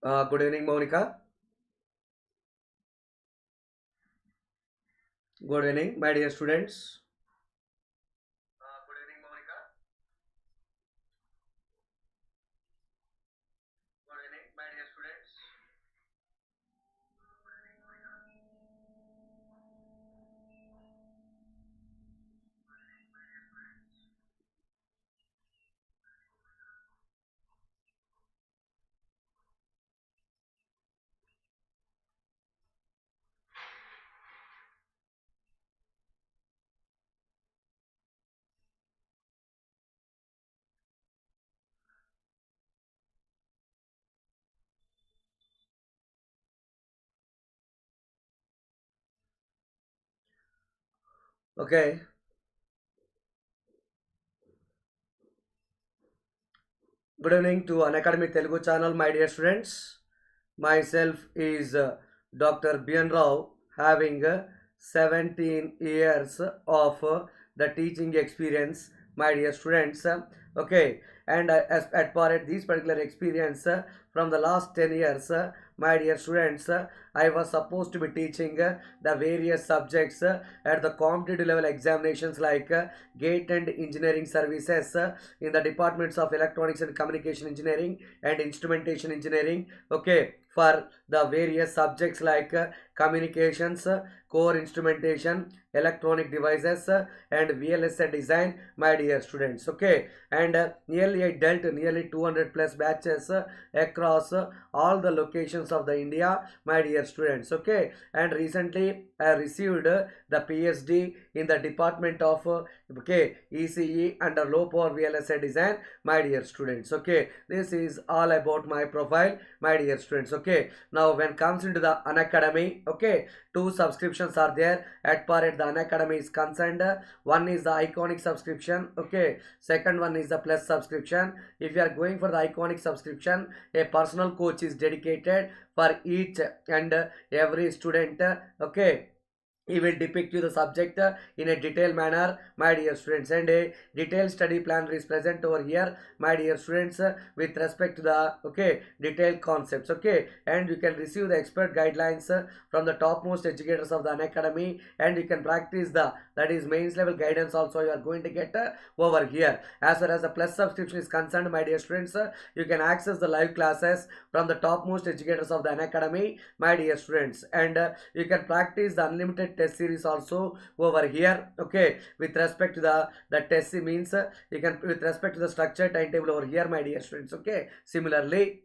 Good evening, Monica. Good evening, my dear students. Good evening, Monica. Good evening, my dear students. Okay. Good evening to Unacademy Telugu channel, my dear students. Myself is Dr. Bian Rao, having 17 years of the teaching experience, my dear students. Okay, and as part of this particular experience from the last 10 years, my dear students, I was supposed to be teaching the various subjects at the competitive level examinations like GATE and engineering services in the departments of electronics and communication engineering and instrumentation engineering. Okay, for the various subjects like communications, core instrumentation, electronic devices, and VLSI design, my dear students. Okay, and nearly I dealt nearly 200 plus batches across all the locations of the India, my dear students. Okay, and recently I received the PhD in the department of ECE under low power VLSI design, my dear students. Okay, this is all about my profile, my dear students. Okay, now when comes into the Unacademy, okay, two subscriptions are there at par at the Unacademy is concerned. One is the iconic subscription, okay, second one is the plus subscription. If you are going for the iconic subscription, a personal coach is dedicated for each and every student. Okay, he will depict you the subject in a detailed manner, my dear students, and a detailed study plan is present over here, my dear students, with respect to the detailed concepts. Okay, and you can receive the expert guidelines from the topmost educators of the Unacademy, and you can practice the that is mains level guidance also you are going to get over here. As far as the plus subscription is concerned, my dear students, you can access the live classes from the topmost educators of the Unacademy, my dear students, and you can practice the unlimited test series also over here. Okay, with respect to the test means you can with respect to the structure timetable over here, my dear students. Okay, similarly,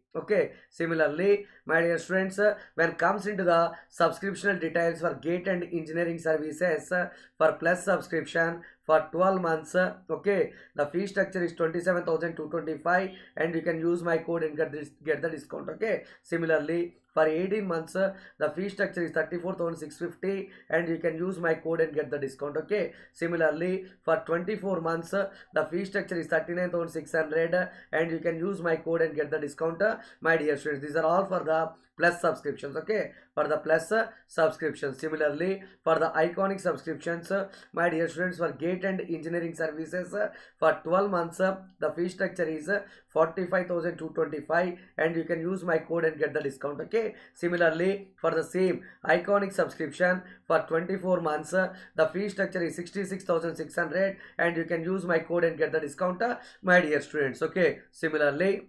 my dear students, when comes into the subscription details for GATE and engineering services for plus subscription for 12 months, okay, the fee structure is 27,225 and you can use my code and get the discount. Okay, similarly for 18 months, the fee structure is 34,650 and you can use my code and get the discount. Okay, similarly for 24 months, the fee structure is 39,600 and you can use my code and get the discount, my dear students. These are all for the plus subscriptions. Okay, for the plus subscriptions. Similarly for the iconic subscriptions, my dear students, for GATE and engineering services for 12 months, the fee structure is 45,225 and you can use my code and get the discount. Okay, similarly for the same iconic subscription for 24 months, the fee structure is 66,600 and you can use my code and get the discount, my dear students. Okay, similarly,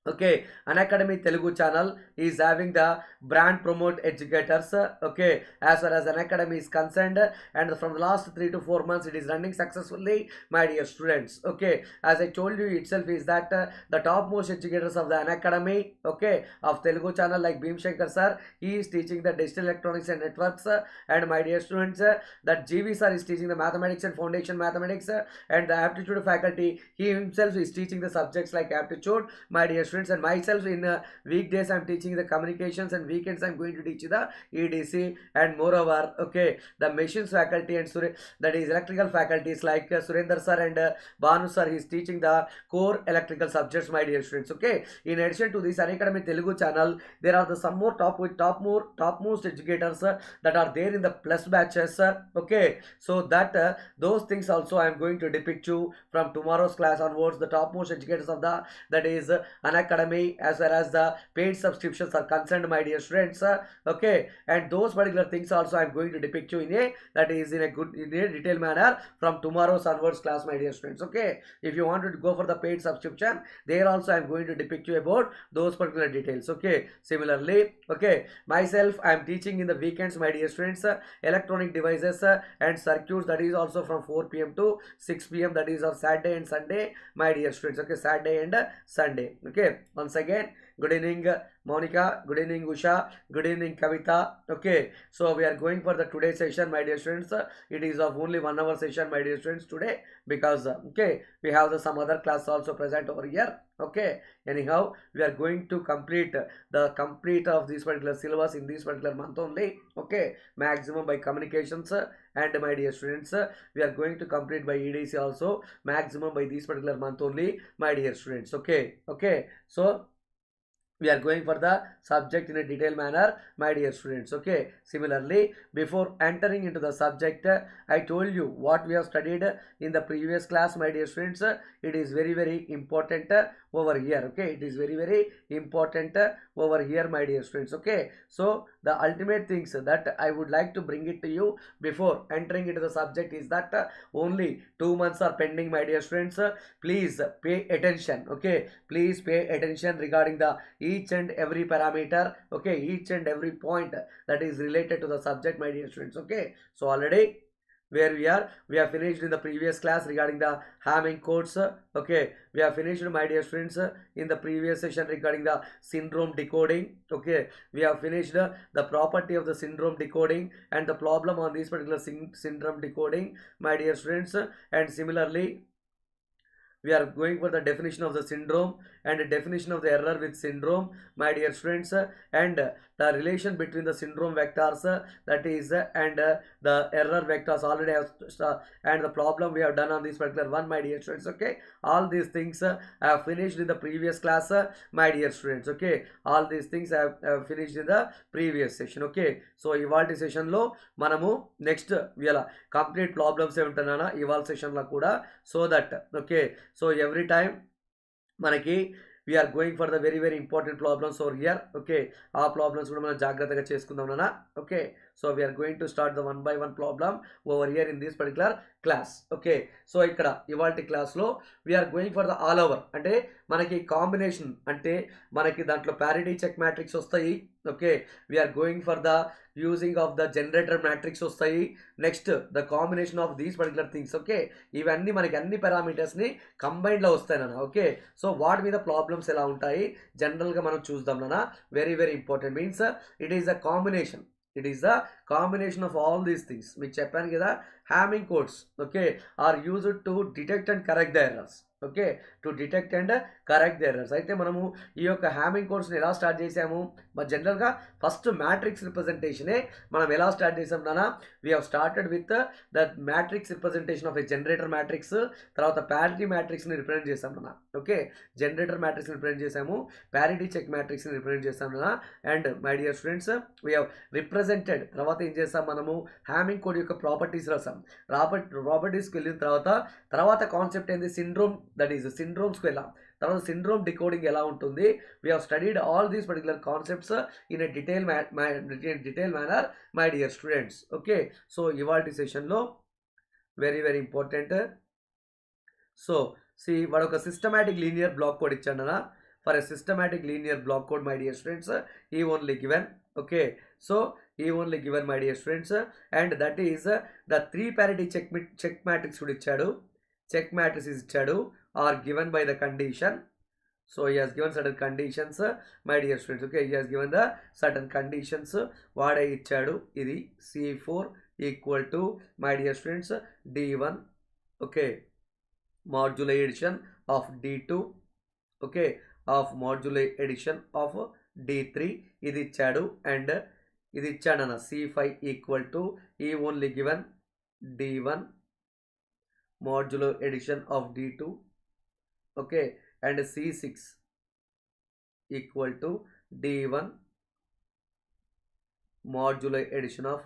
okay, Unacademy Telugu channel is having the brand promote educators. Okay, as far as Unacademy is concerned, and from the last 3 to 4 months it is running successfully, my dear students. Okay, as I told you itself is that the topmost educators of the Unacademy, okay, of Telugu channel like Bhim Shankar sir, he is teaching the digital electronics and networks, and my dear students, that GV sir is teaching the mathematics and foundation mathematics, and the aptitude faculty, he himself is teaching the subjects like aptitude, my dear students, and myself in weekdays I'm teaching the communications and weekends I'm going to teach the EDC, and moreover, okay, the machines faculty and that is electrical faculties like Surendra sir and Banu sir is teaching the core electrical subjects, my dear students. Okay, in addition to this Unacademy Telugu channel, there are the some more topmost educators that are there in the plus batches. Okay, so that those things also I am going to depict you from tomorrow's class onwards, the topmost educators of the that is Unacademy Unacademy as well as the paid subscriptions are concerned, my dear students. Okay, and those particular things also I am going to depict you in a detailed manner from tomorrow's onwards class, my dear students. Okay, if you want to go for the paid subscription, there also I am going to depict you about those particular details. Okay, similarly, okay, myself I am teaching in the weekends, my dear students, electronic devices and circuits, that is also from 4 p.m. to 6 p.m. that is on Saturday and Sunday, my dear students. Okay, Saturday and Sunday. Okay, once again, good evening Monica, good evening Usha, good evening Kavita. Okay, so we are going for the today's session, my dear students. It is of only 1 hour session, my dear students, today, because okay, we have some other class also present over here. Okay, anyhow, we are going to complete of this particular syllabus in this particular month only. Okay, maximum by communications, and my dear students, we are going to complete by EDC also, maximum by this particular month only, my dear students. Okay, so we are going for the subject in a detailed manner, my dear students. Okay, similarly, before entering into the subject, I told you what we have studied in the previous class, my dear students. It is very important over here. Okay, it is very important over here, my dear students. Okay, so the ultimate things that I would like to bring it to you before entering into the subject is that only 2 months are pending, my dear students. Please pay attention. Okay, please pay attention regarding the each and every parameter. Okay, each and every point that is related to the subject, my dear students. Okay, so already where we have finished in the previous class regarding the Hamming codes. Okay, we have finished, my dear students, in the previous session regarding the syndrome decoding. Okay, we have finished the property of the syndrome decoding and the problem on this particular syndrome decoding, my dear students. And similarly, we are going for the definition of the syndrome and the definition of the error with syndrome, my dear students, and the relation between the syndrome vectors, that is, and the error vectors already have, and the problem we have done on this particular one, my dear students. Okay, all these things I have finished in the previous class, my dear students. Okay, all these things I have finished in the previous session. Okay, so ivalti session lo manamu next వీళ్ళ complete problems ఏమంటున్నానా ఇవాళ session లో కూడా, so that okay, so every time మనకి we are going for the very important problems over here. Okay, ఆ problems కూడా మనం జాగ్రత్తగా చేసుకుందాం నాన్న. Okay, so we are going to start the one by one problem over here in this particular class. Okay, so ఇక్కడ ఇవాల్టి class లో we are going for the all over, అంటే మనకి కాంబినేషన్, అంటే మనకి దాంట్లో parity check matrix వస్తాయి. Okay, we are going for the using of the generator matrix వస్తాయి. Next the combination of these particular things. Okay, ఇవన్నీ మనకి అన్ని పారామీటర్స్ ని కంబైన్డ్ లో వస్తాయి నాన్న. ఓకే, సో వాటి మీద ప్రాబ్లమ్స్ ఎలా ఉంటాయి జనరల్ గా మనం చూద్దాం నాన్న. Very important, means it is a combination. It is the combination of all these things. మీకు చెప్పాను కదా, Hamming codes, okay, are used to detect and correct the errors. Okay, to detect and correct the errors. అయితే మనము ఈ యొక్క హ్యామింగ్ కోడ్స్ని ఎలా start చేసాము, but జనరల్గా ఫస్ట్ మ్యాట్రిక్స్ రిప్రజెంటేషనే మనం ఎలా స్టార్ట్ చేసాం నాన్న. We have started with the matrix representation of a generator matrix, తర్వాత ప్యారిటీ మ్యాట్రిక్స్ని రిప్రజెంట్ చేసాం నాన్న. ఓకే, జనరేటర్ మ్యాట్రిక్స్ని రిప్రజెంట్ చేసాము, ప్యారిటీ చెక్ మ్యాట్రిక్స్ని రిప్రజెంట్ చేసాం నాన్న. And my dear students, we have represented, తర్వాత ఏం చేస్తాం మనము, హ్యామింగ్ కోడ్ యొక్క ప్రాపర్టీస్ రాసాం. ప్రాపర్టీస్కి వెళ్ళిన తర్వాత కాన్సెప్ట్ ఏంది, సిండ్రోమ్, దట్ ఈస్ సిండ్రోమ్స్కి వెళ్ళాం. తర్వాత సిండ్రోమ్ డికోడింగ్ ఎలా ఉంటుంది. We have studied all these particular concepts in a detail manner, my dear students. Okay, so ఇవాల్టి సెషన్లో వెరీ ఇంపార్టెంట్. సో సి వాడు ఒక సిస్టమాటిక్ లీనియర్ బ్లాక్ కోడ్ ఇచ్చాడు అన్న. For a systematic linear block code, my dear students, ఈ only given. Okay, so ఈ only given, my dear students, and that is the 3 parity check matrix కూడా ఇచ్చాడు. Check matrix ఇచ్చాడు are given by the condition. So he has given certain conditions, my dear students. Okay, he has given the certain conditions. వాడే ఇచ్చాడు, ఇది C4 equal to, my dear students, D1. okay, modular addition of D2. okay, of modular addition of D3 ఇది ఇచ్చాడు. And ఇది ఇచ్చాడు అన్న, C5 equal to, ఈ only given D1 modular addition of D2. okay, and C6 equal to D1 modular addition of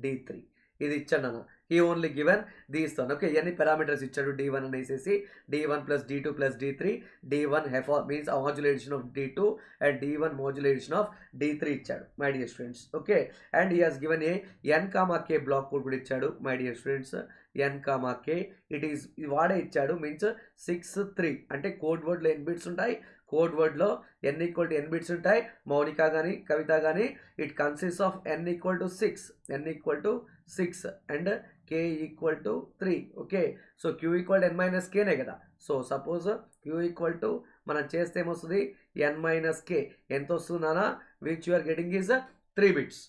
D3. ఇది ఇచ్చాడు అన్న. he only given these one. Okay, ఎన్ని పారామీటర్స్ ఇచ్చాడు d1 అని వేసేసి d1 plus d2 plus d3, d1 f means modulation of d2 and d1 modulation of d3 ఇచ్చాడు my dear students. Okay, and he has given a n, k block code కూడా ఇచ్చాడు my dear students. n, k it is వాడే ఇచ్చాడు means 6 3 అంటే code వర్డ్లో ఎన్ని bits ఉంటాయి, code వర్డ్లో n equal to n bits ఉంటాయి. మౌనిక కానీ కవిత కానీ it consist of n equal to 6 and k equal to 3. Okay, so q equal to n minus కేనే కదా. So suppose q equal to మనం చేస్తే ఏమొస్తుంది n మైనస్ k. ఎంత వస్తుందనా which you are getting is 3 bits.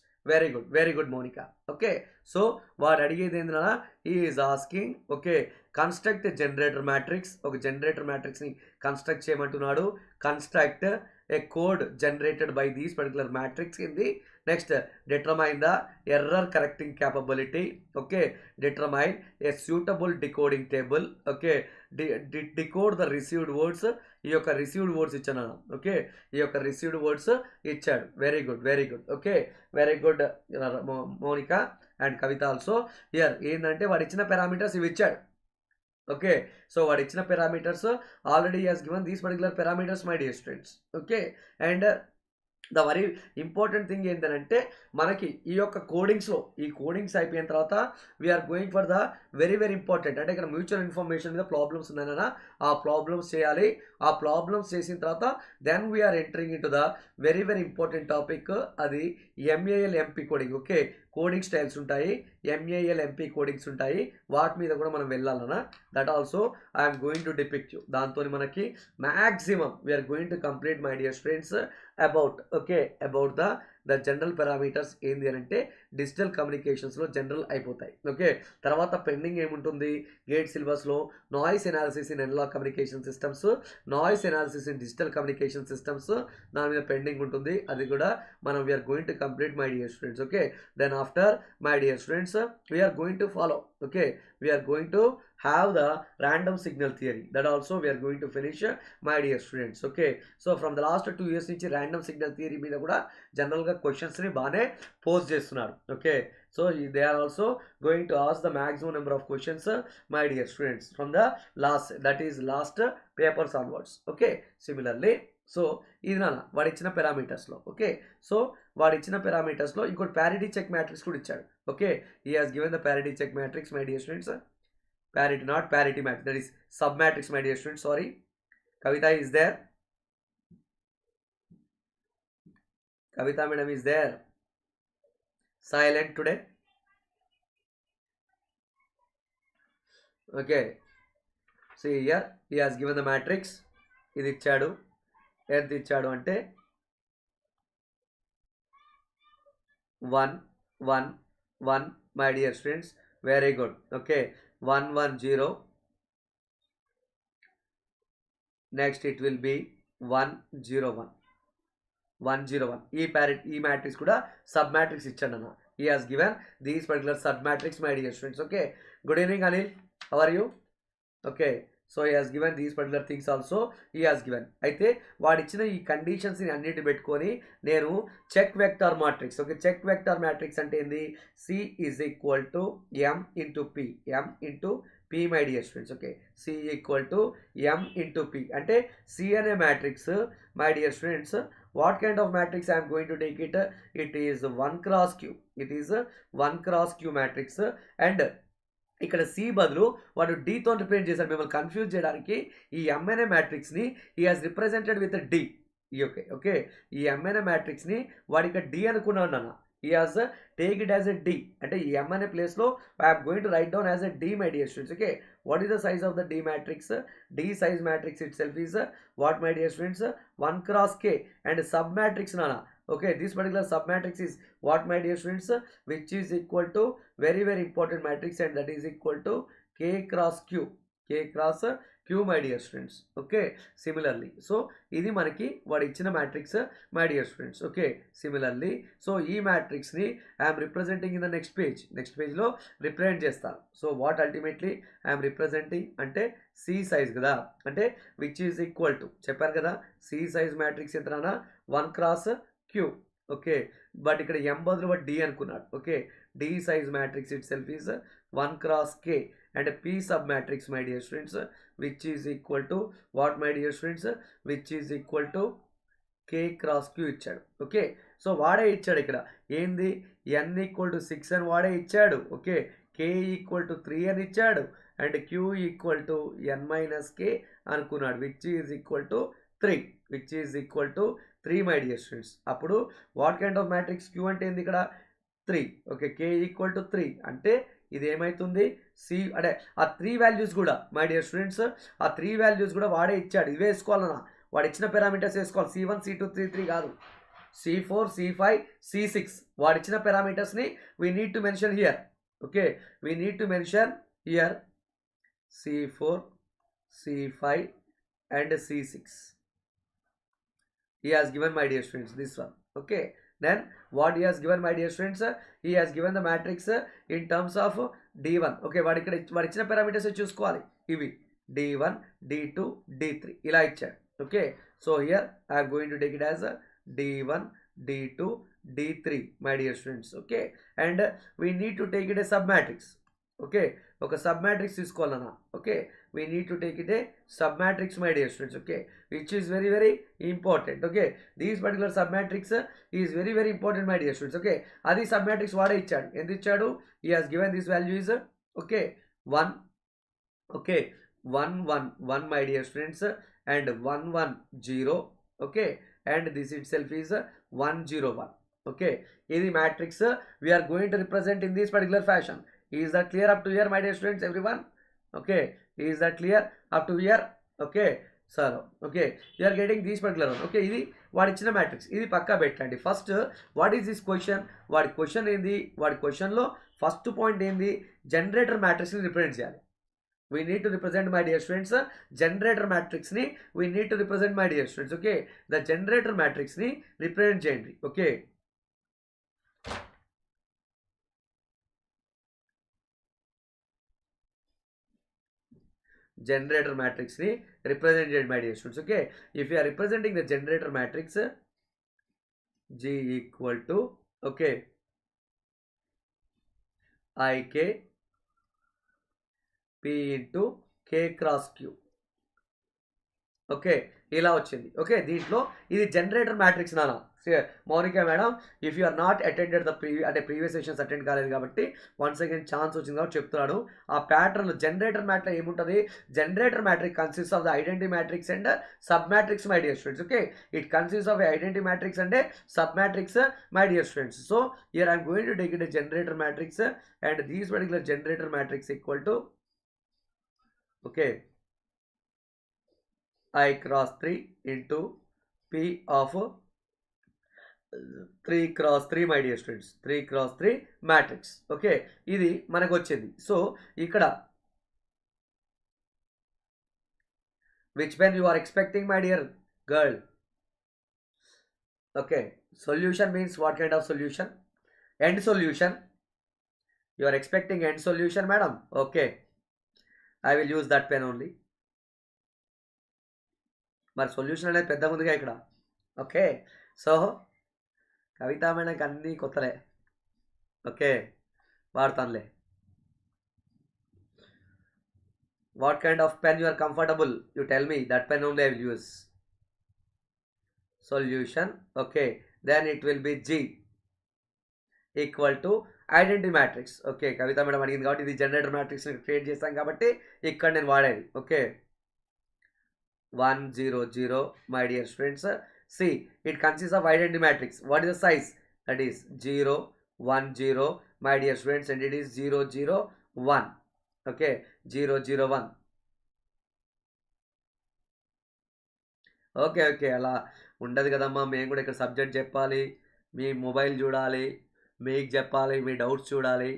Very good Mounika. Okay, so వాడు అడిగేది ఏంటన్నా ఈ is asking okay construct generator matrix. ఒక జనరేటర్ మ్యాట్రిక్స్ని కన్స్ట్రక్ట్ చేయమంటున్నాడు. Construct a code generated by these particular matrix in the next determine the error correcting capability. Okay, determine a suitable decoding table. Okay, decode the received words. ఈ యొక్క received words ఇచ్చాను. Okay, ఈ యొక్క received words ఇచ్చాడు. Very good. Okay, very good Mounika and Kavitha also. Here ఏంటంటే వాడు ఇచ్చిన parameters ఇవి ఇచ్చాడు. ఓకే, సో వాడు ఇచ్చిన parameters already has given these particular parameters my dear students. Okay, and the very important thing ఏంటంటే మనకి ఈ యొక్క కోడింగ్స్లో ఈ కోడింగ్స్ అయిపోయిన తర్వాత we're going for the very important అంటే ఇక్కడ మ్యూచువల్ ఇన్ఫర్మేషన్ మీద ప్రాబ్లమ్స్ ఉన్నాయన్నా ఆ ప్రాబ్లమ్స్ చేయాలి. ఆ ప్రాబ్లమ్స్ చేసిన తర్వాత then we're entering in to the very important topic, అది MAL MP coding. Okay, coding styles ఉంటాయి, MAL MP కోడింగ్స్ ఉంటాయి, వాటి మీద కూడా మనం వెళ్ళాలన్నా that also I'm going to depict you. దాంతో మనకి maximum we're going to complete my dear students about the general parameters ఏంది అని అంటే డిజిటల్ కమ్యూనికేషన్స్లో జనరల్ అయిపోతాయి. ఓకే, తర్వాత పెండింగ్ ఏముంటుంది గేట్ సిలబస్లో noise analysis in analog communication systems, noise analysis in digital communication systems, దాని మీద పెండింగ్ ఉంటుంది. అది కూడా మనం we're going to complete my dear students. Okay, then after my dear students we're going to follow. Okay, we're going to have the random signal theory, that also we are going to finish my dear students. Okay, so from the last 2 years నుంచి random signal theory మీద కూడా general గా questions ని బానే pose చేస్తున్నారు. Okay, so they are also going to ask the maximum number of questions my dear students from the last papers onwards. Okay, similarly so ఇది నాన్న వాడు ఇచ్చిన పారామీటర్స్లో. ఓకే, సో వాడు ఇచ్చిన పారామీటర్స్లో ఇంకోటి ప్యారిటీ చెక్ మ్యాట్రిక్స్ కూడా ఇచ్చాడు. Okay, he has given the parity check matrix my dear students. Parity, not parity matrix, that is sub matrix my dear students. Sorry, Kavita is there, Kavita madam is there, silent today. Okay, see here he has given the matrix. ఇది ఇచ్చాడు, ఎంత ఇచ్చాడు అంటే 1 1 1 my dear students. Very good. Okay, 1 1 0, next it will be 1 0 1 1 0 1. ఈ matrix కూడా sub matrix ఇచ్చాడన్న. he has given these particular sub matrix my dear students. Okay, good evening Anil, how are you? Okay, so he has given these particular things also he has given. అయితే వాడు ఇచ్చిన ఈ కండిషన్స్ని అన్నిటి పెట్టుకొని నేను check vector matrix. Okay, check vector matrix అంటే ఏంది C is equal to M into P my dear students. Okay, C equal to M into P అంటే C అనే matrix my dear students. What kind of matrix I'm going to take it, it is 1 cross Q. It is 1 cross Q matrix. And ఇక్కడ C బదులు వాడు Dతో represent చేశాడు మిమ్మల్ని confuse చేయడానికి. ఈ MNA మ్యాట్రిక్స్ని he has represented with D. Okay, ఈ MNA మ్యాట్రిక్స్ని వాడు ఇక్కడ D అనుకున్నాడు నాన్న. he has take it as a D అంటే ఈ MNA ప్లేస్లో I am going to write down as a D my dear students. Okay, what is the size of the D matrix? D size matrix itself is what my dear students? 1 cross K and sub matrix nana. Okay, this particular sub matrix is what my dear students, which is equal to very important matrix, and that is equal to K cross Q my dear students. Okay, similarly so ఇది మనకి వాడు ఇచ్చిన matrix my dear students. Okay, similarly so ఈ matrix ని I am representing in the next page లో represent చేస్తాను. So what ultimately I am representing అంటే C size కదా, అంటే which is equal to చెప్పాను కదా C సైజ్ మ్యాట్రిక్స్ ఎంతనా 1 cross Q. ఓకే, బట్ ఇక్కడ M బదులు D అనుకున్నాడు. Okay, D size matrix itself is 1 cross K, and P sub matrix, my dear students, which is equal to what, my dear students, which is equal to K cross Q ఇచ్చాడు. Okay, so వాడే ఇచ్చాడు ఇక్కడ ఏంది n equal to 6 అని వాడే ఇచ్చాడు. Okay, k equal to 3 అని ఇచ్చాడు, and q equal to n minus k అనుకున్నాడు, which is equal to 3, which is equal to 3, my dear students. అప్పుడు what kind of matrix q అంటే ఏంది ఇక్కడ 3. ఓకే, k ఈక్వల్ టు 3 అంటే ఇది ఏమవుతుంది సి, అంటే ఆ 3 వాల్యూస్ కూడా, మై డియర్ స్టూడెంట్స్, ఆ 3 వాల్యూస్ కూడా వాడే ఇచ్చాడు. ఇవే వేసుకోవాలన్నా, వాడు ఇచ్చిన పారామీటర్స్ వేసుకోవాలి. C1 C2 C3 కాదు, C4 C5 C6 వాడు ఇచ్చిన పారామీటర్స్ని we need to mention here. Okay, we need to mention here C4 C5 and C6. He has given, my dear students, this one. Okay, then what he has given, my dear students, he has given the matrix in terms of D1. Okay, వాడు ఇచ్చిన parameters చూసుకోవాలి. ఇవి D1 D2 D3 ఇలా ఇచ్చాడు. Okay, so here I am going to take it as D1 D2 D3, my dear students. Okay, and we need to take it a submatrix. Okay, ఒక submatrix తీసుకోవాలన్నా. Okay, we need to take it a submatrix, my dear students. Okay, which is very very important. Okay, this particular submatrix is very very important, my dear students. Okay, అది submatrix వాడే ఇచ్చాడు. ఎంత ఇచ్చాడు? He has given this value is okay 1. Okay, 1 1 1, my dear students, and 1 1 0. Okay, and this itself is 1 0 1. Okay, this matrix we are going to represent in this particular fashion. Is that clear up to here, my dear students, everyone? Okay, is that clear up to here? Okay, sir. Okay, you are getting this particular one. Okay, ఇది వాడి ఇచ్చిన matrix, ఇది పక్కా పెట్టండి. First what is this question, వాడి question ఏంది, వాడి క్వశ్చన్లో first point ఏంది, జనరేటర్ మ్యాట్రిక్స్ని రిప్రజెంట్ చేయాలి. We need to represent, my dear students, generator matrix ni we need to represent, my dear students. Okay, the generator matrix ni represent cheyandi. Okay, generator matrix ni represent cheyandi, my dear students. Okay, if you are representing the generator matrix, G equal to okay IK P into K cross Q. Okay, ఇలా వచ్చింది. Okay, దీంట్లో ఇది generator matrix నానా. Mounika madam, if you are not attended the previous sessions attend కాలేదు కాబట్టి once again chance వచ్చింది కాబట్టి చెప్తున్నాడు. ఆ ప్యాటర్న్ జనరేటర్ మ్యాట్లో ఏముంటుంది, generator matrix consist of the identity matrix and sub matrix, my dear students. Okay, it consist of identity matrix and sub matrix, my dear students. So here I'm going to take it a generator matrix, and these particular generator matrix equal to okay I cross 3 into P of 3 cross 3, my dear students, 3 cross 3 matrix. Okay, ఇది మనకు వచ్చింది. So ఇక్కడ which pen you are expecting, my dear girl? Okay, solution means what kind of solution? End solution. You are expecting end solution, madam? Okay, I will use that pen only. మరి solution అనేది పెద్దగా ఉందిగా ఇక్కడ. Okay, so Kavitha మేడంకి అన్నీ కొత్తలే. Okay, వాడతానులే. What kind of pen you are comfortable, you tell me, that pen only I will use. Solution. Okay, then it will be G equal to identity matrix. Okay, Kavitha madam అడిగింది కాబట్టి ఇది generator matrix create చేస్తాం కాబట్టి ఇక్కడ నేను వాడేది. Okay, 1 0 0, my dear students. See, it consists of identity matrix. What is the size? That is 0 1 0, my dear students, and it is 0 0 1. Okay, 0 0 1. Okay okay, అలా ఉండదు కదమ్మా, మేము కూడా ఇక్కడ సబ్జెక్ట్ చెప్పాలి, మీ మొబైల్ చూడాలి, మీకు చెప్పాలి, మీ డౌట్స్ చూడాలి,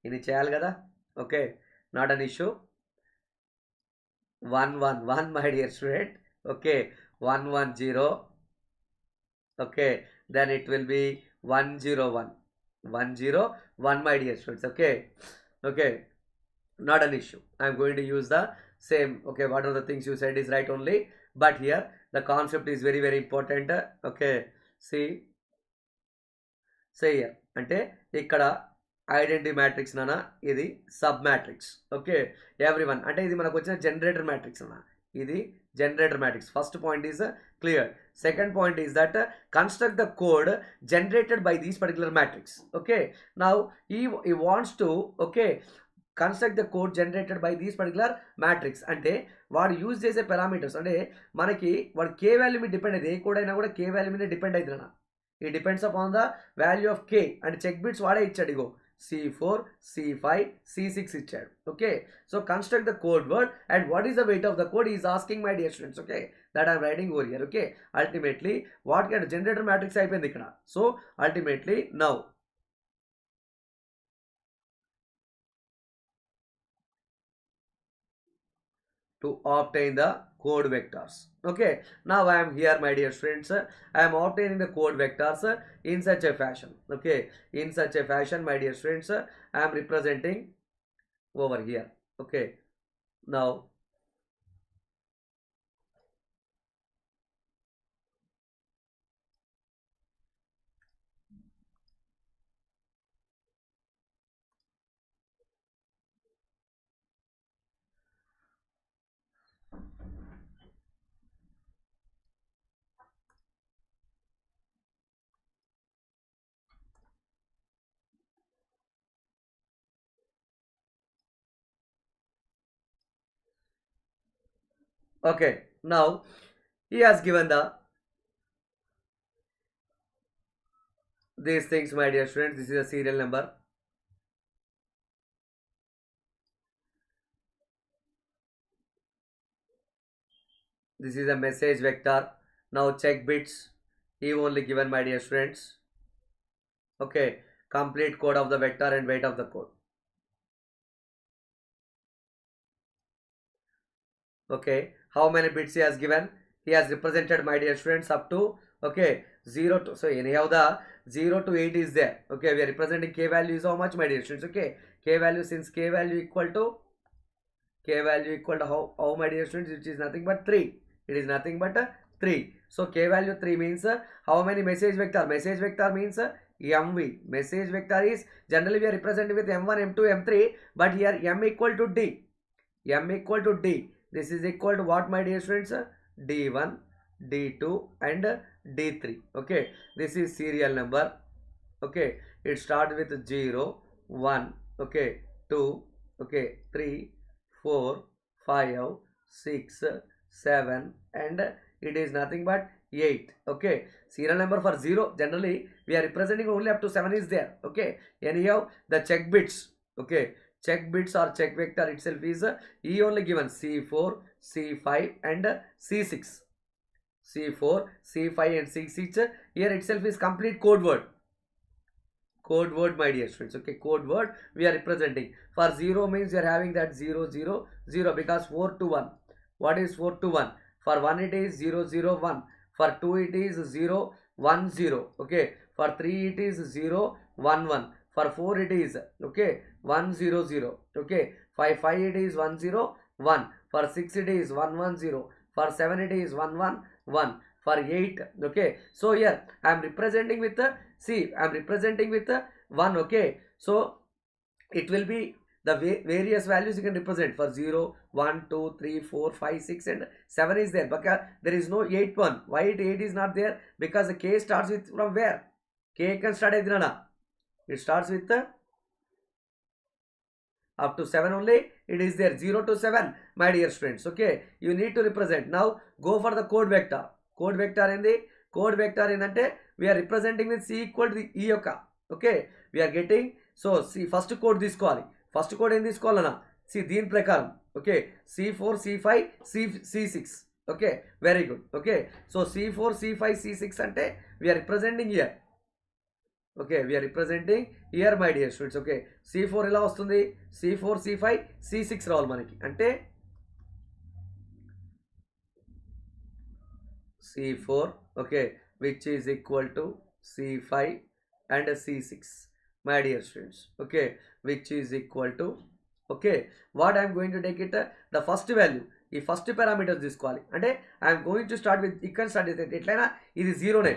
ఇది చేయాలి కదా. Okay, not an issue. 1 1 1, my dear student. Okay, 1 1 0. Okay, then it will be 1 0 1 1 0 1, my dear students. Okay, okay, not an issue. I am going to use the same. Okay, what are the things you said is right only, but here the concept is very very important. Okay, see here అంటే ఇక్కడ identity matrix నానా, ఇది sub matrix. Okay everyone, అంటే ఇది మనకు వచ్చిన generator matrix అన్న, ఇది generator matrix. First point is clear. Second point is that construct the code generated by these particular matrix. Okay, now he wants to construct the code generated by these particular matrix. అంటే వాడు use చేసే parameters, అంటే మనకి వాడు k value మీద depend అయితే, ఏ code అయినా కూడా k వాల్యూ మీద డిపెండ్ అవుతుందన్న. ఈ depends upon the value of k, and check bits వాడే ఇచ్చాడు. ఇగో C4, C5, C6 ఇచ్చాడు. Okay, so construct the code word and what is the weight of the code is asking my dear students. Okay, that I'm writing over here. Okay, ultimately what can generator matrix అయిపోయింది ఇక్కడ. So ultimately now to obtain the code vectors. Okay, now I am here my dear students, I am obtaining the code vectors in such a fashion. Okay, in such a fashion my dear students, I am representing over here. Okay, now okay, now he has given the these things my dear students. This is a serial number. This is a message vector. Now check bits, he only given my dear students. Okay, complete code of the vector and weight of the code. Okay, how many bits he has given? He has represented my dear students up to 0 to, so anyhow the 0 to 8 is there. Okay, we are representing k value is how much my dear students? Okay, k value, since k value equal to how my dear students, which is nothing but 3. It is nothing but 3. So k value 3 means how many message vector? Message vector means mv. Message vector is generally we are representing with m1, m2, m3, but here m equal to d. M equal to d. This is equal to what my dear students? D1, D2 and D3. Okay, this is serial number. Okay, it starts with 0, 1, okay, 2, okay, 3, 4, 5, 6, 7 and it is nothing but 8. Okay, serial number for 0 generally we are representing only up to 7 is there. Okay, anyhow the check bits, okay, check bits or check vector itself is he only given C4, C5 and C6. C4, C5 and C6, here itself is complete code word. Code word my dear students. Okay, code word we are representing. For 0 means we are having that 0, 0, 0 because 4 to 1. What is 4 to 1? For 1 it is 0, 0, 1. For 2 it is 0, 1, 0. Okay, for 3 it is 0, 1, 1. For 4 it is 1, 0, 0. Okay, for 5 it is 1, 0, 1. For 6 it is 1, 1, 0. For 7 it is 1, 1, 1. For 8, okay, so here I am representing with I am representing with 1. Okay, so it will be the various values you can represent. For 0, 1, 2, 3, 4, 5, 6 and 7 is there, but there is no 8 1. Why 8 is not there? Because the k starts with from where? K can start at nana. It starts with up to 7 only. It is there 0 to 7 my dear students. Okay, you need to represent. Now go for the code vector. Code vector in the code vector in ante we are representing with c equal to the e yokka. Okay, we are getting, so see first code తీసుకోవాలి. First code ఏం తీసుకోవాలన్నా, C దీని ప్రకారం. Okay, C4, C5, C6. Okay, very good. Okay, so C4, C5, C6 అంటే we're representing here. Okay, we're representing here my dear students. Okay, C4 ఎలా వస్తుంది? C4, C5, C6 రావాలి మనకి. అంటే C4, okay, which is equal to C5 and C6 my dear students. Okay, which is equal to, okay, what I am going to take it the first value, ఈ first parameters తీసుకోవాలి. అంటే I'm going to start with, ఇక్కడ start అయితే ఎట్లయినా ఇది 0నే,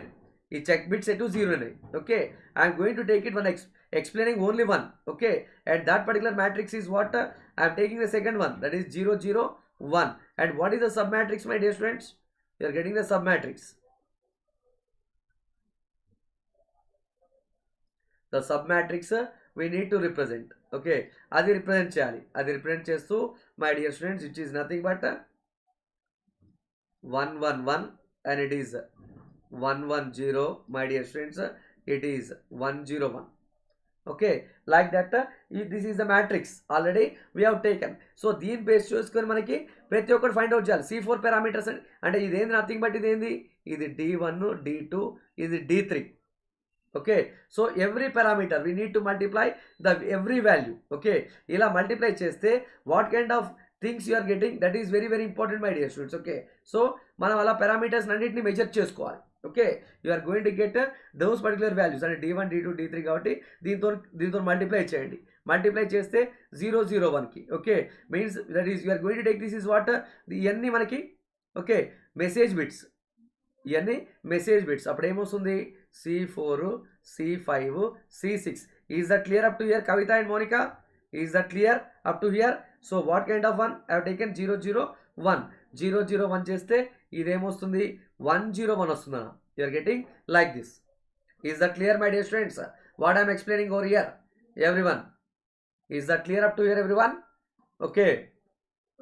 ఈ check bits ఎటు 0నే. Okay, I'm going to take it one explaining only one. Okay, and that particular matrix is what I am taking the second one, that is 0 0 1. And what is the submatrix, my dear students? You are getting the submatrix. The submatrix we need to represent. Okay, adi represent cheyali. Adi represent chestu, my dear students, it is nothing but 111, and it is 110, my dear students, it is 101. Okay, like that this is the matrix already we have taken. So దీని base చేసుకొని మనకి ప్రతి ఒక్కటి find out చేయాలి. C4 parameters అంటే ఇదేంది, nothing but ఇదేంది, ఇది D1 D2 ఇది D3. okay, so every parameter we need to multiply the every value. okay, ఇలా multiply చేస్తే what kind of things you are getting, that is very important, my dear students. okay, so మనం అలా parameters అన్నిటిని measure చేసుకోవాలి. okay, you are going to get those particular values అంటే D1 D2 D3 కాబట్టి దీంతో multiply చేయండి. Multiply చేస్తే 0 0 1 కి. okay, means that is you are going to take this is what ఇవన్నీ మనకి okay మెసేజ్ బిట్స్, ఇవన్నీ మెసేజ్ బిట్స్. అప్పుడు ఏమొస్తుంది C4 C5 C6. is that clear up to here, Kavita and Monica? is that clear up to here? so what kind of one I have taken 0 0 1. 0 0 1 చేస్తే ఇదేమొస్తుంది 101 వస్తుందా. you are getting like this. is that clear, my dear students? what I am explaining over here, everyone? is that clear up to here, everyone? okay,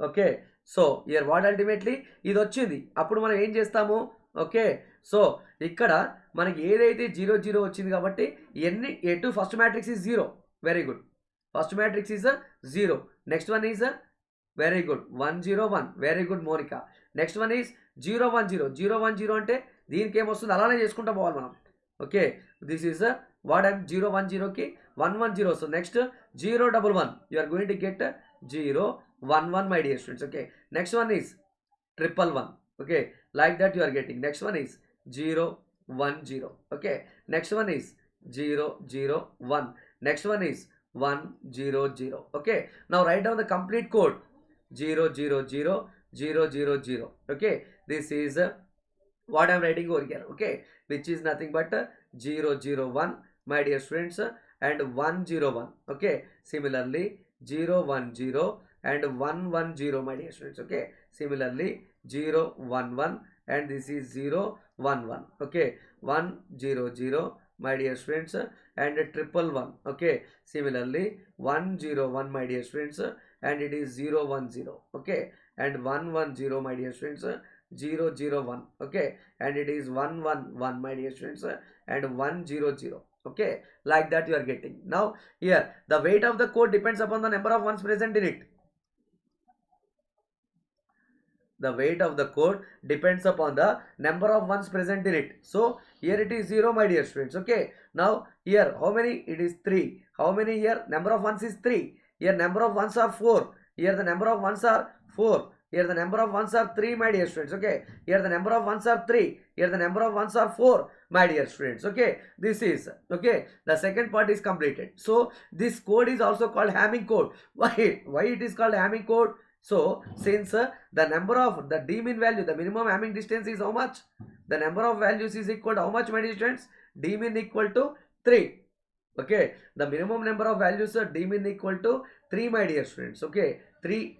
okay, so here what ultimately ఇది వచ్చింది. అప్పుడు మనం ఏం చేస్తాము, okay, so ఇక్కడ మనకి ఏదైతే 0 0 వచ్చింది కాబట్టి ఎన్ని ఎటు first matrix is 0. Very good, first matrix is 0. Next one is very good 101. Very good Monika. Next one is 0 1 0. 0 1 0 అంటే దీనికి ఏమొస్తుంది, అలానే చేసుకుంటూ పోవాలి మనం. Okay, this is what I'm 0 1 0కి 1 1 0 వస్తుంది. Next 0 1 1, you are going to get 0 1 1, my dear students. okay, next one is 1 1 1. okay, like that you are getting. next one is 0 1 0. okay, next one is 0 0 1. next one is 1 0 0. okay, now write down the complete code 0 0 0 0 0 0. okay, this is what I am writing over here. okay, which is nothing but 0 0 1, my dear students, and 1 0 1. okay, similarly 0 1 0 and 1 1 0, my dear students. okay, similarly 0 1 1 and this is 0 1 1. okay, 1 0 0, my dear students, and 1 1 1. okay, similarly 1 0 1, my dear students, and it is 0 1 0. okay, and 1 1 0, my dear students, 0 0 1. okay, and it is 1 1 1, my dear students, and 1 0 0. okay, like that you are getting. now here the weight of the code depends upon the number of ones present in it. the weight of the code depends upon the number of ones present in it. so here it is 0, my dear students. okay, now here how many, it is 3. how many here, number of ones is 3. here number of ones are 4. here the number of ones are 4. here the number of ones are 3, my dear students. okay, here the number of ones are 3. here the number of ones are 4, my dear students. okay, this is okay, the second part is completed. so this code is also called Hamming code. why it is called Hamming code? so since the number of the d min value, the minimum Hamming distance is how much, the number of values is equal to how much, my dear students? d min equal to 3. okay, the minimum number of values d min equal to 3, my dear students. okay, 3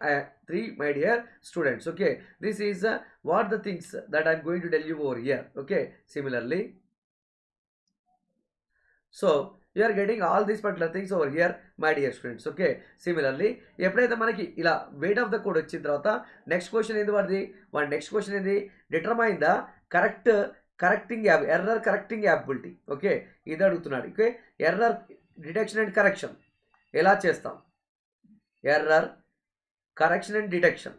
my dear students. okay, this is what the things that I'm going to tell you over here. okay, similarly so you are getting all these particular things over here, my dear students. okay, similarly ఎప్పుడైతే మనకి ఇలా weight of the code వచ్చిన తర్వాత next question ఏంది వాడిది, వాడి next question ఏంది, determine the correcting error correcting ability. Okay, ఇది అడుగుతున్నాడు. Okay, error detection and correction ఎలా చేస్తాం, error correction and detection.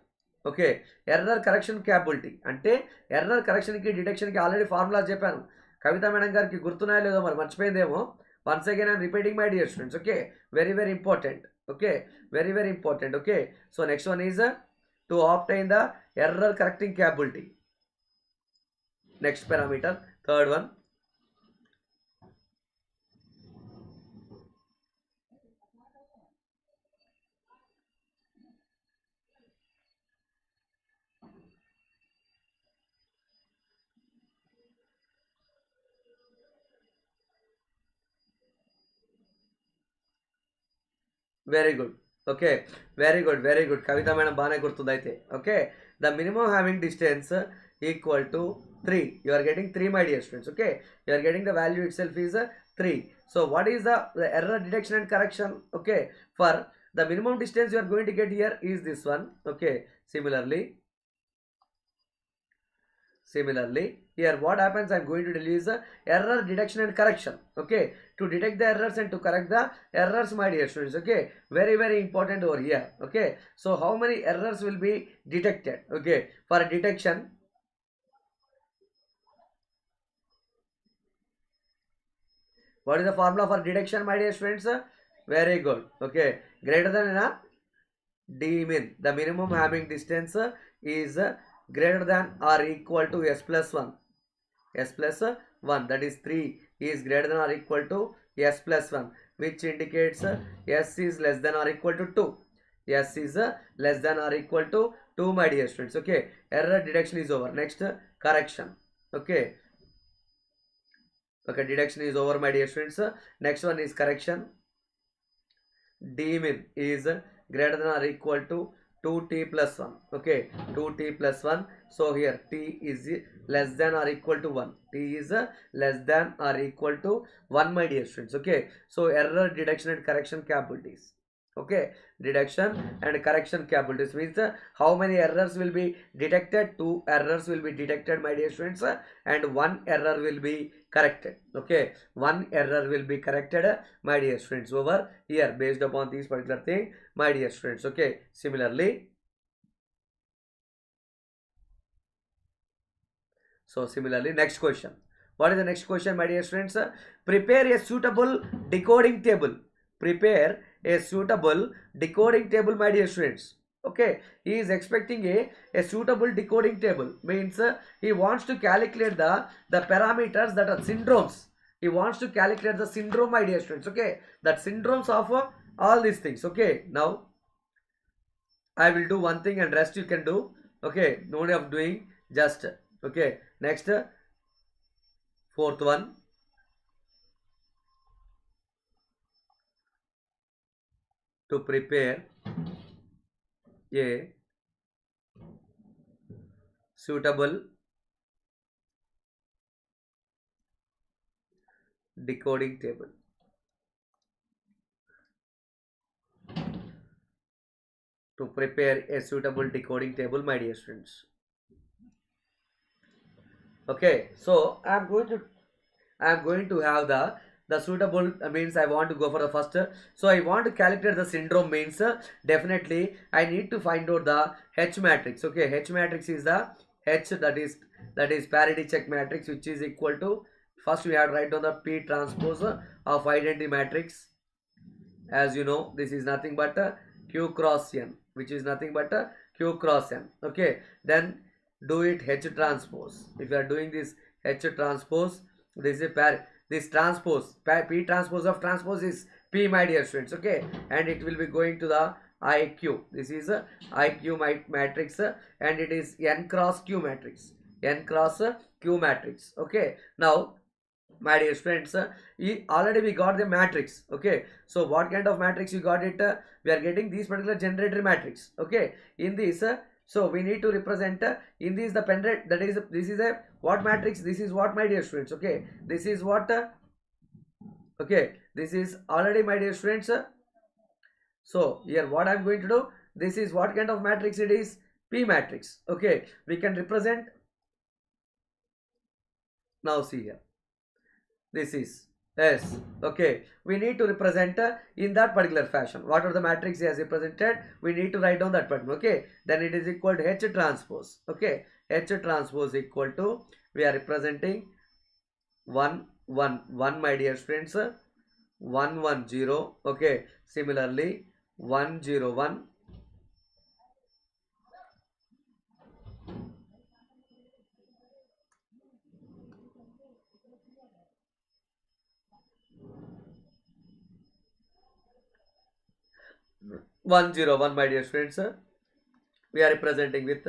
Okay, error correction capability అంటే ఎర్రర్ కరెక్షన్కి డిటెక్షన్కి ఆల్రెడీ ఫార్ములా చెప్పాను. కవిత మేడం గారికి గుర్తున్నాయో లేదో మరి మర్చిపోయిందేమో. once again I'm repeating, my dear students. okay, very important. okay, very important. okay, so next one is to obtain the error correcting capability. next parameter, third one, Very good. Okay, very good, very good. Kavita madam baane gurtundaite. Okay, the minimum having distance equal to 3. You are getting 3, my dear students. Okay, you are getting the value itself is 3. So what is the error detection and correction? Okay, for the minimum distance you are going to get here is this one. Okay, Similarly, here what happens, I am going to tell you is error detection and correction. Okay, to detect the errors and to correct the errors, my dear students. Okay, very, very important over here. Okay, so how many errors will be detected? Okay, for detection, what is the formula for detection, my dear students? Very good. Okay, greater than d min. The minimum having distance is greater than or equal to s plus 1. S plus 1, that is 3 is greater than or equal to s plus 1, which indicates s is less than or equal to 2. S is less than or equal to 2, my dear students. Okay, error detection is over. Next, correction. Okay, detection is over, my dear students. Next one is correction. D min is greater than or equal to 2t plus 1. Okay, 2t plus 1. So here t is less than or equal to 1. T is less than or equal to 1, my dear students. Okay, so error detection and correction capabilities. Okay, detection and correction capabilities means how many errors will be detected. 2 errors will be detected, my dear students, and 1 error will be corrected. Okay, 1 error will be corrected, my dear students, over here based upon these particular thing, my dear students. Okay, similarly, next question. What is the next question, my dear students? Prepare a suitable decoding table. Prepare a suitable decoding table, my dear students. Okay, he is expecting a suitable decoding table. Means he wants to calculate the parameters that are syndromes. He wants to calculate the syndrome, my dear students. Okay, that syndromes of all these things. Okay, now I will do one thing and rest you can do. Okay, no need of doing just. Okay, next, fourth one. To prepare a suitable decoding table. To prepare a suitable decoding table, my dear students. Okay, so I am going to have the suitable means I want to go for the first. So I want to calculate the syndrome means definitely I need to find out the H matrix. Okay, H matrix is the H, that is parity check matrix, which is equal to, first we have to write down the P transpose of identity matrix. As you know, this is nothing but Q cross N, which is nothing but Q cross N. Okay, then do it H transpose. If you are doing this H transpose, this is this transpose, P transpose of transpose is P, my dear students. Okay, and it will be going to the IQ. This is IQ matrix, and it is N cross Q matrix. N cross Q matrix. Okay, now my dear students, already we got the matrix. Okay, so what kind of matrix you got it? We are getting these particular generator matrix. Okay, in this so we need to represent in this the pendant, that is this is a what matrix, this is what, my dear students. Okay, this is what okay, this is already, my dear students. So here what I am going to do, this is what kind of matrix it is? P matrix. Okay, we can represent, now see here, this is S. Okay, we need to represent in that particular fashion. Whatever the matrix he has represented, we need to write down that particular. Okay, then it is equal to H transpose. Okay, H transpose equal to, we are representing 1 1 1, my dear students, 1 1 0. Okay, similarly 1 0 1, 1 0 1, my dear students. We are representing with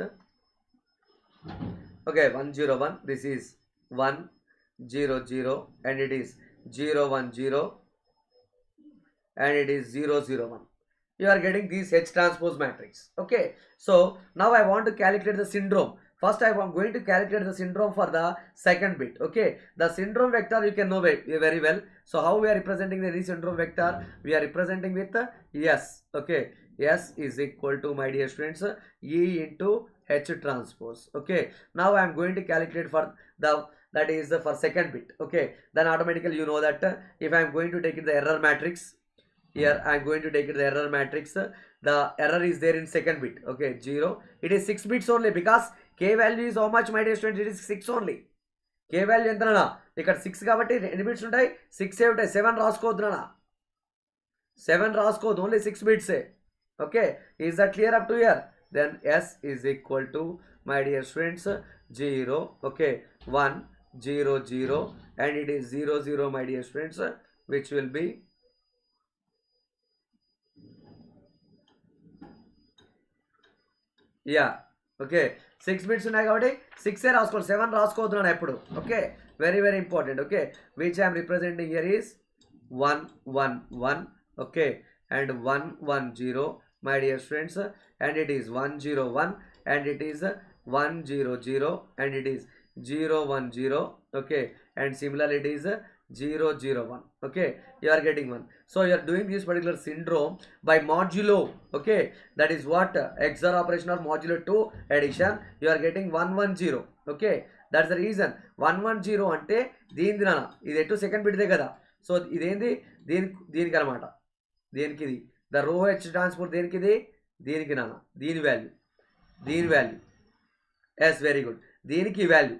okay, 1 0 1, this is 1 0 0, and it is 0 1 0, and it is 0 0 1. you are getting this H transpose matrix. Okay, so now I want to calculate the syndrome. First I am going to calculate the syndrome for the second bit. Okay, the syndrome vector you can know very well. So how we are representing the syndrome vector? We are representing with S. Okay, S is equal to, my dear students, E into H transpose. Okay, now I am going to calculate for the, that is for second bit. Okay, then automatically you know that if I am going to take it the error matrix, here I am going to take it the error matrix, the error is there in second bit. Okay, 0, it is 6 bits only, because k value is how much, my dear students? It is 6 only. K value ఎంతనా ఇక్కడ 6 కాబట్టి ఎన్ని bits ఉంటాయి? 6 ఏ ఉంటాయి. 7 రాసుకోవద్దునా, 7 రాసుకోవద్దు, only 6 bits. Okay, is that clear up to here? then S is equal to, my dear students, 0, okay, 1 0 0, and it is 0 0, my dear students, which will be okay, 6 bits ఉన్నాయి కాబట్టి 6 ఏ రాసుకోవాలి, 7 రాసుకోవద్దునా ఎప్పుడు. Okay, very very important. Okay, which I am representing here is 1 1 1, okay, and 1 1 0, my dear students, and it is 1 0 1, and it is 1 0 0, and it is 0 1 0, okay, and similarly it is 0 0 1. Okay, you are getting 1. So you are doing this particular syndrome by modulo. Okay, that is what XOR operation or modulo 2 addition, you are getting 1 1 0. Okay, that's the reason 1 1 0 అంటే దీనిది నాన్న, ఇది ఎటు second బిట్దే కదా. So ఇదేంది, దీనికి అనమాట, దేనికి ఇది ద రో హెచ్ ట్రాన్స్పోర్ట్, దేనికి ఇది, దీనికి నాన్న, దీని వాల్యూ ఎస్, వెరీ గుడ్, దీనికి వాల్యూ,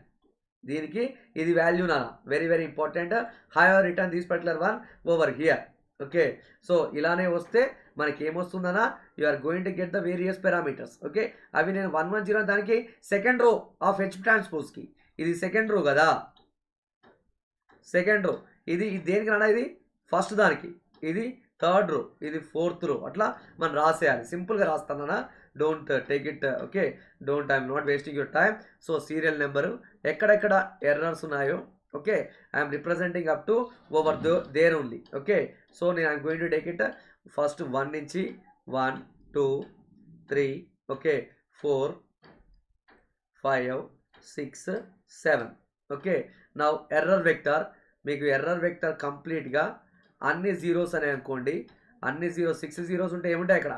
దీనికి ఇది వాల్యూ నాన్న, very very important. High are return this particular one over here. Okay, so ఇలానే వస్తే మనకి ఏమొస్తుందన్నా, you are going to get the various parameters. Okay, అవి నేను 1 1 0 దానికి సెకండ్ రో ఆఫ్ హెచ్ ట్రాన్స్పోజ్కి, ఇది సెకండ్ రో కదా, సెకండ్ రో, ఇది దేనికి నాన్న, ఇది ఫస్ట్ దానికి, ఇది థర్డ్ రో, ఇది ఫోర్త్ రో, అట్లా మనం రాసేయాలి. సింపుల్గా రాస్తానన్నా, don't take it. Okay, don't, I'm not wasting your time. So serial number ఎక్కడెక్కడ ఎర్రర్స్ ఉన్నాయో, okay, I'm representing up to over there only. Okay, so నేను I'm going to take it first 1 నుంచి 1 2 3, okay, 4 5 6 7. Okay, now error vector, మీకు error vector కంప్లీట్గా అన్ని zeros అని అనుకోండి, అన్ని 6 జీరోస్ ఉంటే ఏముంటాయి అక్కడ,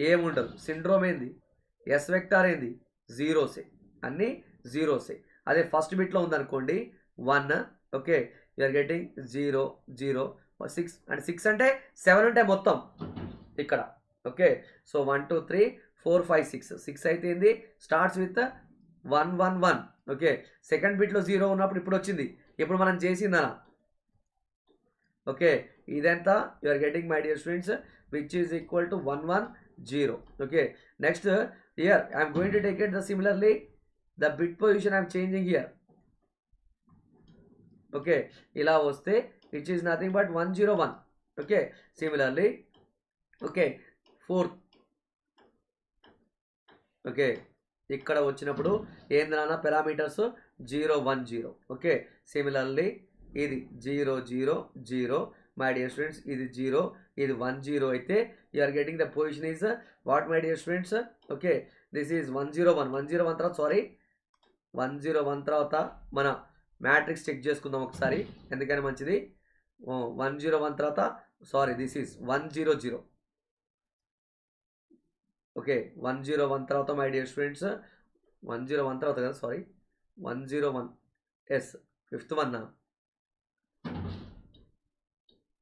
ఏముండదు. సిండ్రోమ్ ఏంది, ఎస్ వెక్టార్ ఏంది, జీరోసే, అన్ని జీరోసే. అదే ఫస్ట్ బిట్లో ఉందనుకోండి 1, ఓకే, యూఆర్ గెటింగ్ 0 0 6, అంటే 6 అంటే 7 ఉంటాయి మొత్తం ఇక్కడ. ఓకే, సో 1 2 3 4 5 6, 6 అయితే ఏంది, స్టార్ట్స్ విత్ 1 1 1. ఓకే, సెకండ్ బిట్లో 0 ఉన్నప్పుడు ఇప్పుడు వచ్చింది, ఇప్పుడు మనం చేసిందనా. ఓకే, ఇదంతా you are getting, my dear students, which is equal to 1 1 0. Okay, next here I'm going to take it the similarly the bit position I'm changing here. Okay, ఇలా వస్తే which is nothing but 1 0 1. Okay, similarly, okay, 4. Okay, ఇక్కడ వచ్చినప్పుడు ఏంది నాన్న, parameters 0 1 0. Okay, similarly ఇది 0 0 0, my dear students, ఇది 0 ఇది 1 0 అయితే you are getting the position is what, my dear students. Okay, this is 1 0 1 1 0 1 తర్వాత, సారీ 1 0 1 తర్వాత మన మ్యాట్రిక్స్ చెక్ చేసుకుందాం ఒకసారి, ఎందుకని మంచిది. 1 0 1 తర్వాత, సారీ దిస్ ఈజ్ 1 0 0. ఓకే, 1 0 1 తర్వాత, మై డియర్ స్టూడెంట్స్, 1 0 1 తర్వాత కదా, sorry 1 0 1, yes, fifth one.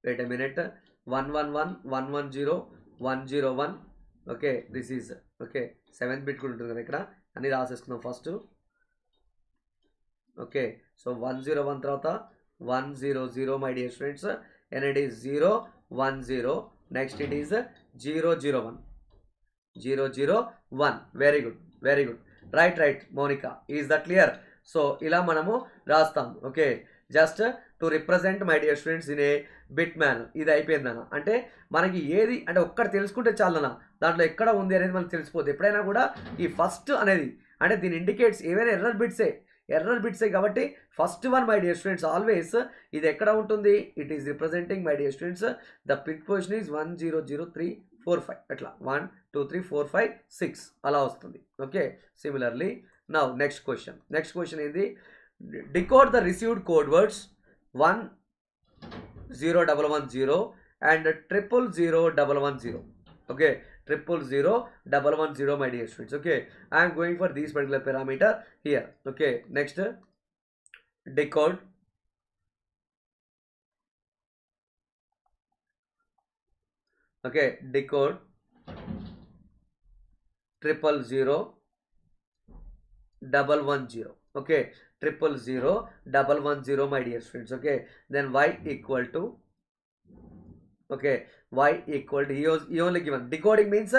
Wait a minute, 1 1 1 1 1 0 1 0 1. Okay, this is, okay, 7th bit కూడా ఉంటుంది కదా ఇక్కడ, అన్నీ రాసేసుకుందాం ఫస్ట్. ఓకే, సో 1 0 1 తర్వాత 1 0 0, my dear students, and it is 0 1 0, next it is 0 0 1 0 0 1. Very good, very good, right Mounika, is that clear? So ఇలా మనము రాస్తాం. Okay, just to represent, my dear students, in a bit man. ఇది అయిపోయిందన్న, అంటే మనకి ఏది అంటే ఒక్కటి తెలుసుకుంటే చాలన్నా, దాంట్లో ఎక్కడ ఉంది అనేది మనకు తెలిసిపోతుంది. ఎప్పుడైనా కూడా ఈ ఫస్ట్ అనేది, అంటే దీని ఇండికేట్స్ ఏవైనా ఎర్రర్ బిట్సే, ఎర్రర్ బిట్సే కాబట్టి first one my dear students always ఇది ఎక్కడ ఉంటుంది, it is representing my dear students the pick position is 10035 అట్లా 1 2 3 4 5 6 అలా వస్తుంది. Okay, similarly now next question ఏంది, decode the received code words 10110 and 000110. Okay, 000110 my dear students. Okay, I am going for these particular parameter here. Okay, next decode. Okay, decode 000110. Okay, 000110 my dear students. Okay, then y equal to, okay, y equal to, he only given decoding means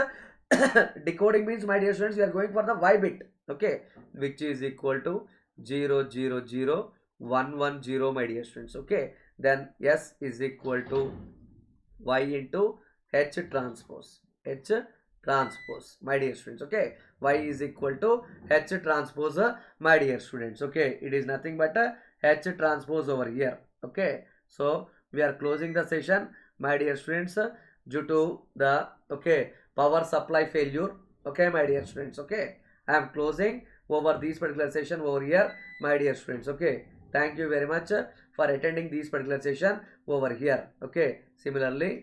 decoding means my dear students we are going for the y bit. Okay, which is equal to 000110 my dear students. Okay, then s is equal to y into h transpose my dear students. Okay, y is equal to h transpose my dear students. Okay, it is nothing but h transpose over here. Okay, so we are closing the session my dear students due to the, okay, power supply failure. Okay my dear students. Okay, I am closing over this particular session over here my dear students. Okay, thank you very much for attending this particular session over here. Okay, similarly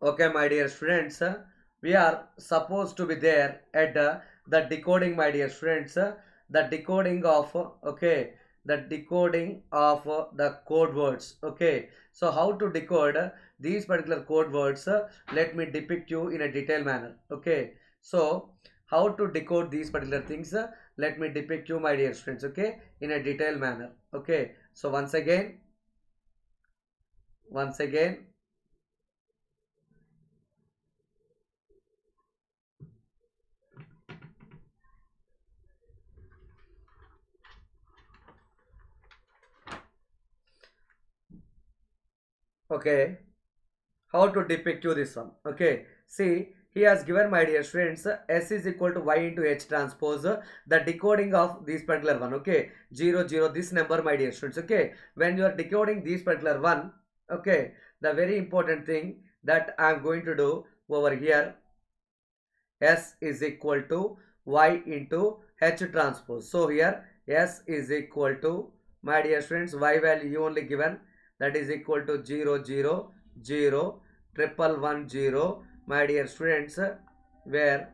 Okay, my dear students, we are supposed to be there at the decoding, my dear students, the decoding of, okay, the decoding of the code words. Okay, so how to decode these particular code words, let me depict you in a detailed manner. Okay, so how to decode these particular things, let me depict you, my dear students, okay, in a detailed manner. Okay, so once again, okay, how to depict you this one. Okay, see, he has given, my dear students, S is equal to Y into H transpose, the decoding of this particular one. Okay, 0 0 this number, my dear students. Okay, when you are decoding this particular one, okay, the very important thing that I am going to do over here, S is equal to Y into H transpose. So here S is equal to, my dear students, Y value you only given, that is equal to 0 0 0 triple 1 0, my dear students, where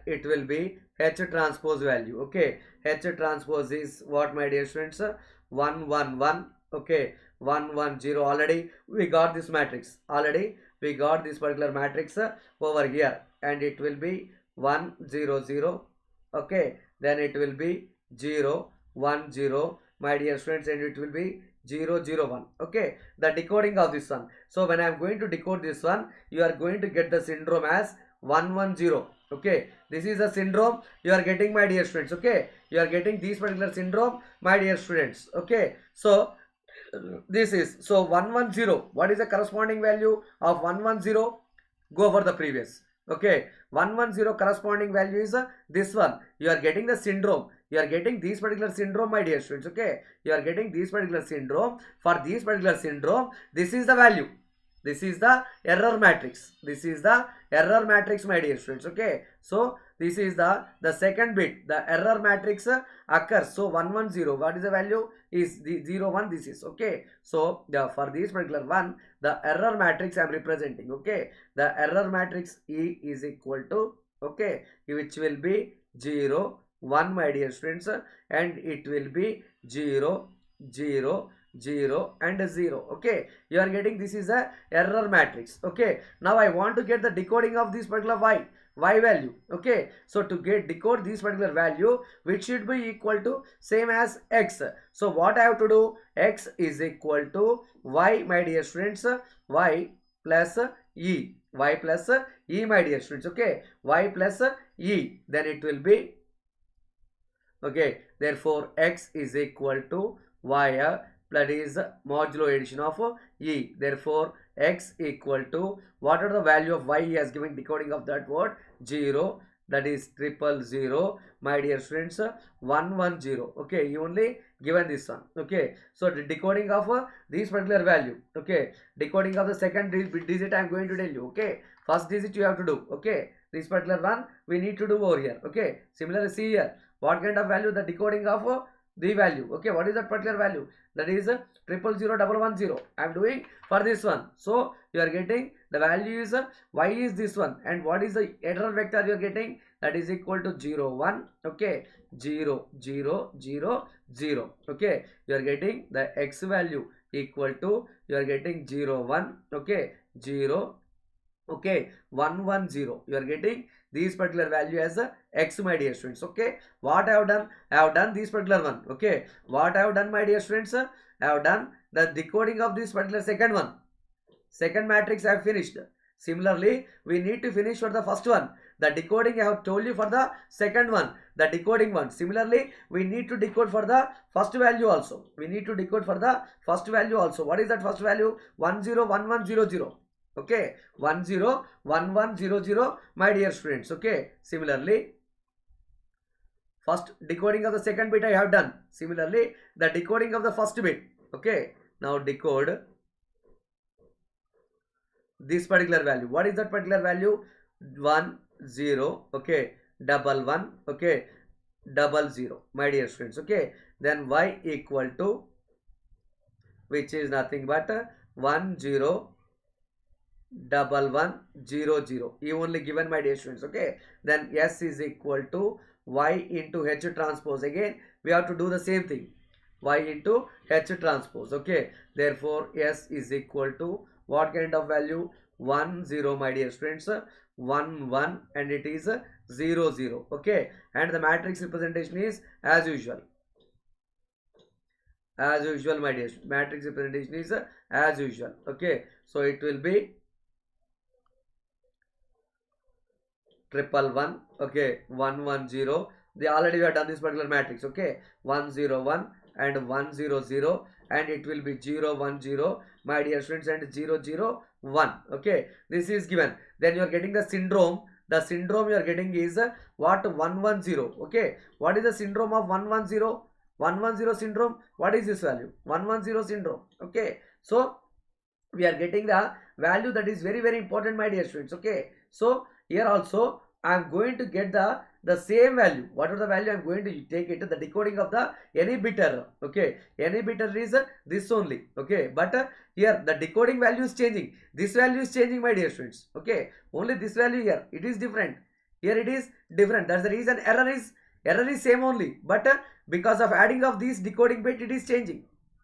it will be H transpose value. Okay, H transpose is what, my dear students? 1 1 1. Okay, 1 1 0. Already we got this matrix. Already we got this particular matrix over here, and it will be 1 0 0. Okay, then it will be 0 1 0, my dear students, and it will be 0 0 1. Okay, the decoding of this one. So when I am going to decode this one, you are going to get the syndrome as 1 1 0. Okay, this is a syndrome you are getting, my dear students. Okay, you are getting this particular syndrome, my dear students. Okay, so this is, so 1 1 0. What is the corresponding value of 1 1 0? Go for the previous. Okay, 1 1 0 corresponding value is this one. You are getting the syndrome. You are getting this particular syndrome, my dear students. Okay, you are getting this particular syndrome. For this particular syndrome, this is the value. This is the error matrix. This is the error matrix, my dear students. Okay, so this is the second bit. The error matrix occurs. So 1 1 0. What is the value? Is the 0 1. This is okay. So for this particular one, the error matrix I am representing. Okay, the error matrix E is equal to, okay, which will be 0 1, my dear students, and it will be 0 0 0 and 0. Okay, you are getting, this is a error matrix. Okay, now I want to get the decoding of this particular y value. Okay, so to get decode this particular value, which should be equal to same as x. So what I have to do, x is equal to y, my dear students, y plus e, y plus e, my dear students. Okay, y plus e, then it will be, okay, therefore x is equal to y, that is modulo addition of e. Therefore x equal to, what are the value of y he has given decoding of that word? 0, that is 0 0 0, my dear students, 1 1 0. Okay, you only given this one. Okay, so the decoding of this particular value. Okay, decoding of the second digit I am going to tell you. Okay, first digit you have to do. Okay, this particular one we need to do over here. Okay, similarly see here, what kind of value, the decoding of the value. Okay, what is that particular value? That is 0 0 0 1 1 0. I am doing for this one. So you are getting the value is y is this one, and what is the error vector you are getting? That is equal to 0 1. Okay, 0 0 0 0. Okay, you are getting the x value equal to, you are getting 0 1. Okay, 0. Okay, 1 1 0. You are getting this particular value as a x, my dear students. Okay, what I have done? I have done this particular one. Okay, what I have done, my dear students? I have done the decoding of this particular second one. Second matrix I have finished. Similarly, we need to finish for the first one. The decoding I have told you for the second one, the decoding one. Similarly, we need to decode for the first value also. We need to decode for the first value also. What is that first value? 1 0 1 1 0 0. Okay, 1 0 1 1 0 0, my dear students. Okay, similarly, first decoding of the second bit I have done. Similarly, the decoding of the first bit. Okay, now decode this particular value. What is that particular value? 1 0. Okay, double 1. Okay, double 0, my dear students. Okay, then y equal to, which is nothing but 1 0 1 1 0 0. E only given, my dear students. Okay, then S is equal to y into H transpose. Again we have to do the same thing, y into H transpose. Okay, therefore S is equal to what kind of value? 1 0, my dear students. 1 1, and it is 0 0. Okay, and the matrix representation is as usual. As usual, my dear, matrix representation is as usual. Okay, so it will be 1 1 1. Okay, 1 1 0. They already have done this particular matrix. Okay, 1 0 1 and 1 0 0, and it will be 0 1 0, my dear students, and 0 0 1. Okay, this is given. Then you are getting the syndrome. The syndrome you are getting is what? 1 1 0. Okay, what is the syndrome of 1 1 0? 1 1 0 syndrome. What is this value? 1 1 0 syndrome. Okay, so we are getting the value that is very very important, my dear students. Okay, so here also I am going to get the same value. What is the value? I am going to take it to the decoding of the any bit error. Okay, any bit error is this only. Okay, but here the decoding value is changing. This value is changing, my dear students. Okay, only this value here it is different. Here it is different. That's the reason error is same only, but because of adding of this decoding bit it is changing.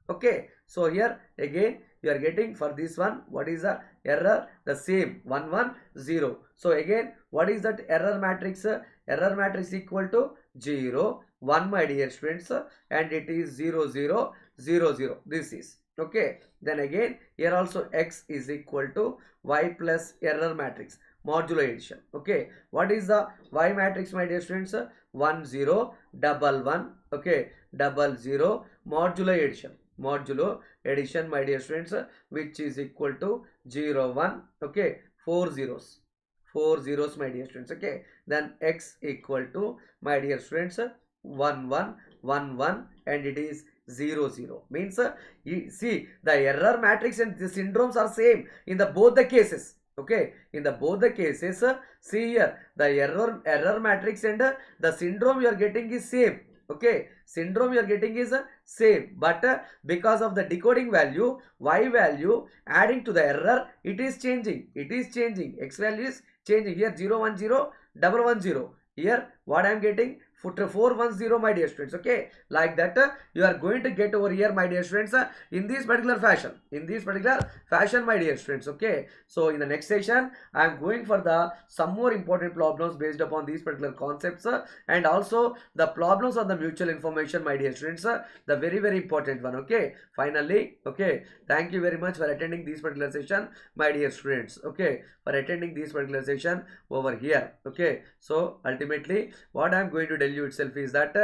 Okay, so here again you are getting for this one, what is the error? The same 1 1 0. So again, what is that error matrix? Error matrix equal to 0 1, my dear students, and it is 0 0 0 0. This is okay. Then again here also x is equal to y plus error matrix modulo addition. Okay, what is the y matrix, my dear students? 1 0 1 1. Okay, 0 0 modulo addition. Modulo addition, my dear students, which is equal to 0 1. Okay, 4 zeros. 4 zeros, my dear students. Okay, then x equal to, my dear students, 1 1 1 1, and it is 0 0. Means you see the error matrix and the syndromes are same in the both the cases. Okay, in the both the cases, see here the error matrix and the syndrome you are getting is same. Okay, syndrome you are getting is same, but because of the decoding value, y value adding to the error, it is changing. It is changing. X value is changing. Here 0 1 0 1 1 0. Here what I am getting? 410, my dear students. Okay, like that you are going to get over here, my dear students, in this particular fashion. In this particular fashion, my dear students. Okay, so in the next session I am going for the some more important problems based upon these particular concepts, and also the problems on the mutual information, my dear students, the very very important one. Okay, finally, okay, thank you very much for attending this particular session, my dear students. Okay, for attending this particular session over here. Okay, so ultimately what I am going to tell you itself is that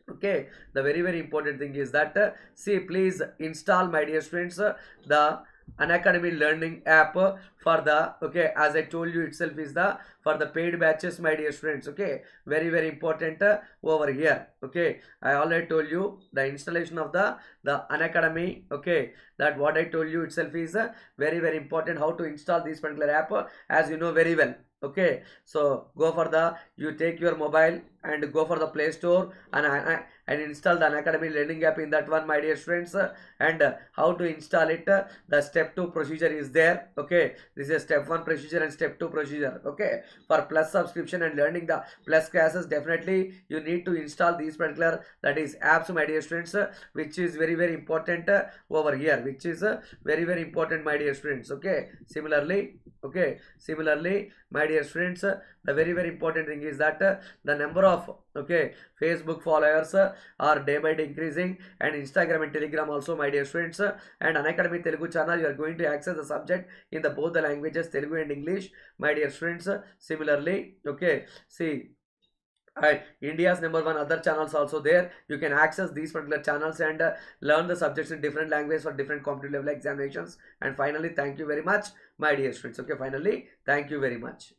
okay, the very very important thing is that see, please install, my dear students, the Unacademy learning app for the, okay, as I told you itself is the for the paid batches, my dear students. Okay, very very important over here. Okay, I already told you the installation of the Unacademy. Okay, that what I told you itself is very very important, how to install this particular app, as you know very well. Okay, so go for the, you take your mobile and go for the Play Store and install the Unacademy learning app in that one, my dear students, and how to install it, the step 2 procedure is there. Okay, this is step 1 procedure and step 2 procedure. Okay, for plus subscription and learning the plus classes, definitely you need to install these particular, that is apps, my dear students, which is very very important over here, which is very very important, my dear students. Okay, similarly, okay, similarly, my dear students, the very very important thing is that the number of, okay, Facebook followers are day by day increasing, and Instagram and Telegram also, my dear students, and Unacademy Telugu channel, you are going to access the subject in the both the languages, Telugu and English, my dear students. Similarly, okay, see, India's #1 other channels also there. You can access these particular channels and learn the subjects in different languages for different competitive level examinations. And finally, thank you very much, my dear students. Okay, finally, thank you very much.